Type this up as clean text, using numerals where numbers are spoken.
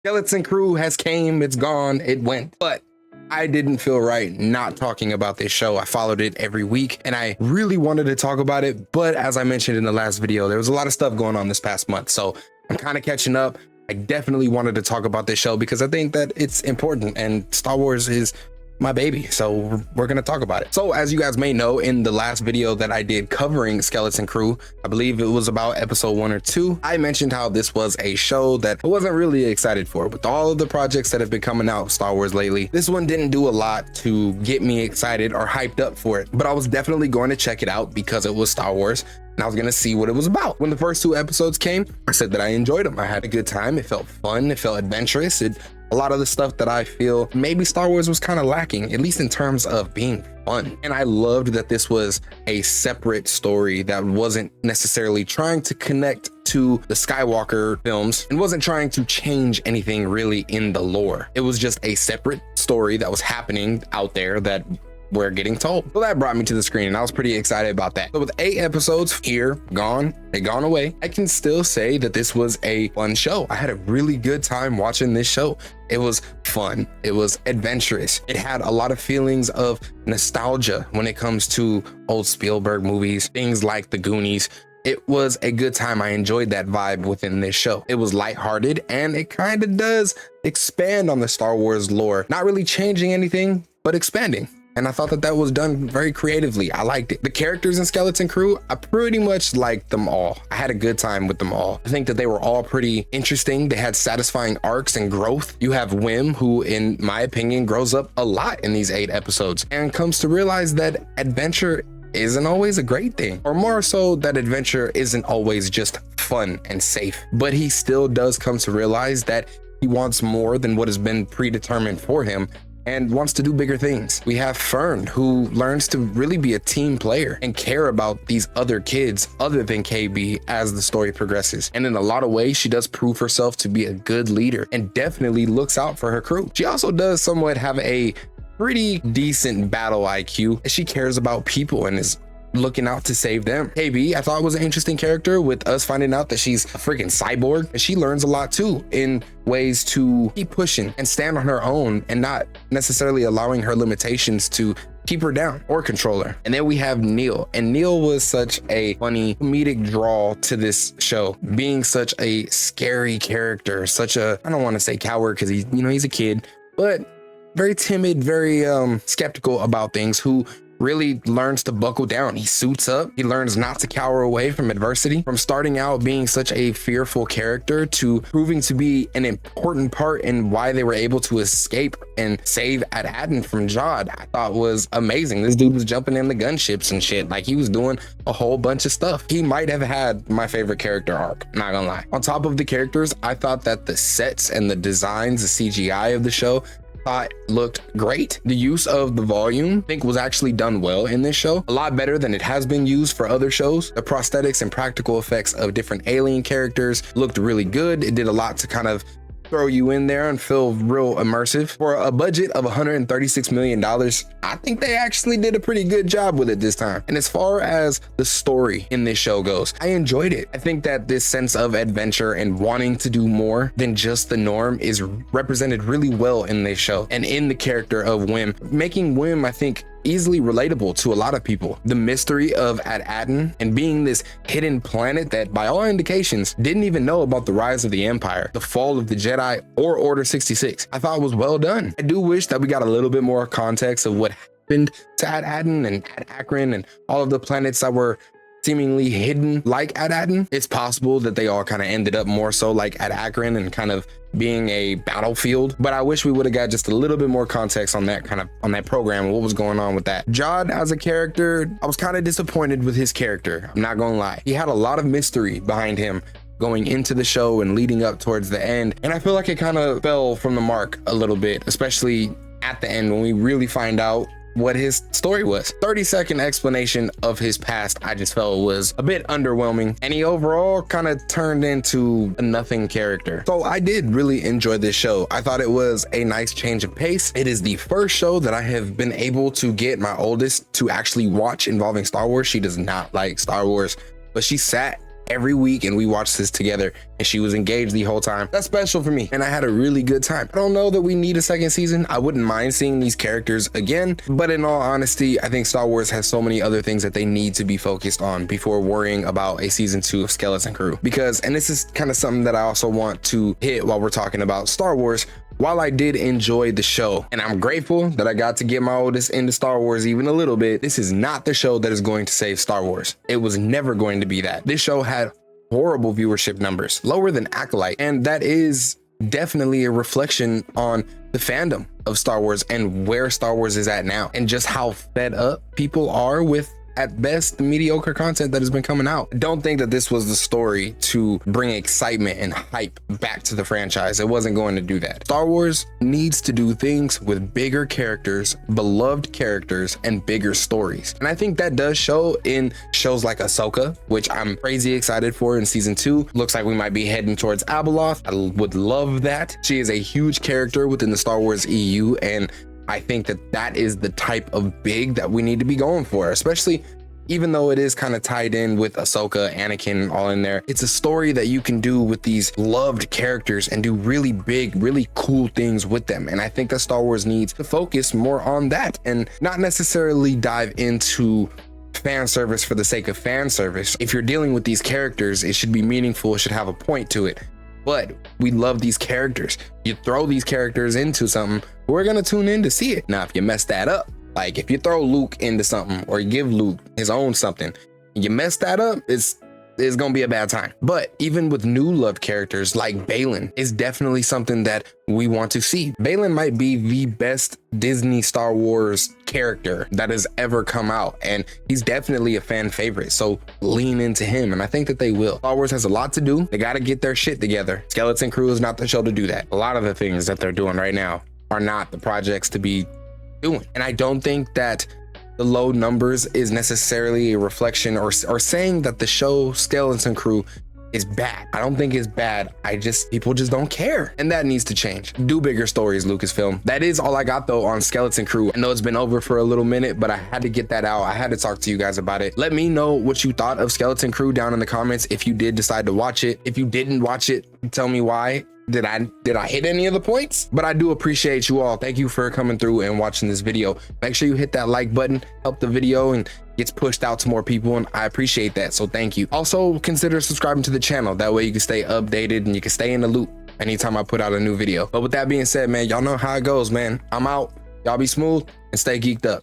Skeleton Crew has came, it's gone, it went. But I didn't feel right not talking about this show. I followed it every week and I really wanted to talk about it. But as I mentioned in the last video, there was a lot of stuff going on this past month. So I'm kind of catching up. I definitely wanted to talk about this show because I think that it's important and Star Wars is my baby, so we're gonna talk about it. So as you guys may know, in the last video that I did covering Skeleton Crew, I believe it was about episode 1 or 2, I mentioned how this was a show that I wasn't really excited for. With all of the projects that have been coming out Star Wars lately, this one didn't do a lot to get me excited or hyped up for it, but I was definitely going to check it out because it was Star Wars and I was gonna see what it was about. When the first 2 episodes came, I said that I enjoyed them. I had a good time. It felt fun, it felt adventurous. A lot of the stuff that I feel maybe Star Wars was kind of lacking, at least in terms of being fun. And I loved that this was a separate story that wasn't necessarily trying to connect to the Skywalker films and wasn't trying to change anything really in the lore. It was just a separate story that was happening out there that we're getting told. So that brought me to the screen and I was pretty excited about that. So with 8 episodes here, gone away, I can still say that this was a fun show. I had a really good time watching this show. It was fun. It was adventurous. It had a lot of feelings of nostalgia when it comes to old Spielberg movies, things like The Goonies. It was a good time. I enjoyed that vibe within this show. It was lighthearted and it kind of does expand on the Star Wars lore, not really changing anything, but expanding. And I thought that that was done very creatively. I liked it. The characters in Skeleton Crew, I pretty much liked them all. I had a good time with them all. I think that they were all pretty interesting. They had satisfying arcs and growth. You have Wim, who in my opinion grows up a lot in these 8 episodes and comes to realize that adventure isn't always a great thing, or more so that adventure isn't always just fun and safe. But he still does come to realize that he wants more than what has been predetermined for him and wants to do bigger things. We have Fern, who learns to really be a team player and care about these other kids other than KB as the story progresses. And in a lot of ways, she does prove herself to be a good leader and definitely looks out for her crew. She also does somewhat have a pretty decent battle IQ. She cares about people and is looking out to save them. KB, I thought was an interesting character with us finding out that she's a freaking cyborg. And she learns a lot too in ways to keep pushing and stand on her own and not necessarily allowing her limitations to keep her down or control her. And then we have Neil, and Neil was such a funny comedic draw to this show, being such a scary character, such a, I don't want to say coward because he's a kid, but very timid, very skeptical about things, who really learns to buckle down. He suits up. He learns not to cower away from adversity. From starting out being such a fearful character to proving to be an important part in why they were able to escape and save Ad-Adden from Geek'd, I thought was amazing. This dude was jumping in the gunships and shit. Like, he was doing a whole bunch of stuff. He might have had my favorite character arc, not gonna lie. On top of the characters, I thought that the sets and the designs, the CGI of the show, thought looked great. The use of the volume, I think, was actually done well in this show, a lot better than it has been used for other shows. The prosthetics and practical effects of different alien characters looked really good. It did a lot to kind of throw you in there and feel real immersive. For a budget of $136 million, I think they actually did a pretty good job with it this time. And as far as the story in this show goes, I enjoyed it. I think that this sense of adventure and wanting to do more than just the norm is represented really well in this show and in the character of Wim, making Wim, I think, easily relatable to a lot of people. The mystery of Ad-Adden and being this hidden planet that by all indications didn't even know about the rise of the Empire, the fall of the Jedi, or Order 66, I thought was well done. I do wish that we got a little bit more context of what happened to Ad-Adden and Ad-Akron and all of the planets that were seemingly hidden like Ad-Adden. It's possible that they all kind of ended up more so like Ad-Akron and kind of being a battlefield, but I wish we would have got just a little bit more context on that program and what was going on with that. Geek'd as a character, I was kind of disappointed with his character. I'm not gonna lie. He had a lot of mystery behind him going into the show and leading up towards the end, and I feel like it kind of fell from the mark a little bit, especially at the end when we really find out what his story was. 30-second explanation of his past, I just felt was a bit underwhelming, and he overall kind of turned into a nothing character. So I did really enjoy this show. I thought it was a nice change of pace. It is the first show that I have been able to get my oldest to actually watch involving Star Wars. She does not like Star Wars, but she sat every week and we watched this together and she was engaged the whole time. That's special for me, and I had a really good time. I don't know that we need a second season. I wouldn't mind seeing these characters again, but in all honesty, I think Star Wars has so many other things that they need to be focused on before worrying about a season 2 of Skeleton Crew. Because, and this is kind of something that I also want to hit while we're talking about Star Wars, while I did enjoy the show, and I'm grateful that I got to get my oldest into Star Wars even a little bit, this is not the show that is going to save Star Wars. It was never going to be that. This show had horrible viewership numbers, lower than Acolyte, and that is definitely a reflection on the fandom of Star Wars and where Star Wars is at now, and just how fed up people are with, at best, the mediocre content that has been coming out. I don't think that this was the story to bring excitement and hype back to the franchise. It wasn't going to do that. Star Wars needs to do things with bigger characters, beloved characters, and bigger stories. And I think that does show in shows like Ahsoka, which I'm crazy excited for in season 2. Looks like we might be heading towards Abeloth. I would love that. She is a huge character within the Star Wars EU, and I think that that is the type of big that we need to be going for, especially even though it is kind of tied in with Ahsoka, Anakin, all in there. It's a story that you can do with these loved characters and do really big, really cool things with them. And I think that Star Wars needs to focus more on that and not necessarily dive into fan service for the sake of fan service. If you're dealing with these characters, it should be meaningful, it should have a point to it. But we love these characters. You throw these characters into something, we're gonna tune in to see it. Now, if you mess that up, like if you throw Luke into something or you give Luke his own something, you mess that up, it's gonna be a bad time. But even with new loved characters like Balin, is definitely something that we want to see. Balin might be the best Disney Star Wars character that has ever come out, and he's definitely a fan favorite, so lean into him, and I think that they will. Star Wars has a lot to do. They got to get their shit together. Skeleton Crew is not the show to do that. A lot of the things that they're doing right now are not the projects to be doing, and I don't think that the low numbers is necessarily a reflection or saying that the show Skeleton Crew is bad. I don't think it's bad. People just don't care, and that needs to change. Do bigger stories, Lucasfilm. That is all I got though on Skeleton Crew. I know it's been over for a little minute, but I had to get that out. I had to talk to you guys about it. Let me know what you thought of Skeleton Crew down in the comments if you did decide to watch it. If you didn't watch it, tell me why. Did I hit any of the points? But I do appreciate you all. Thank you for coming through and watching this video. Make sure you hit that like button, help the video and gets pushed out to more people, and I appreciate that, so thank you. Also, consider subscribing to the channel. That way you can stay updated and you can stay in the loop anytime I put out a new video. But with that being said, man, y'all know how it goes, man. I'm out. Y'all be smooth and stay geeked up.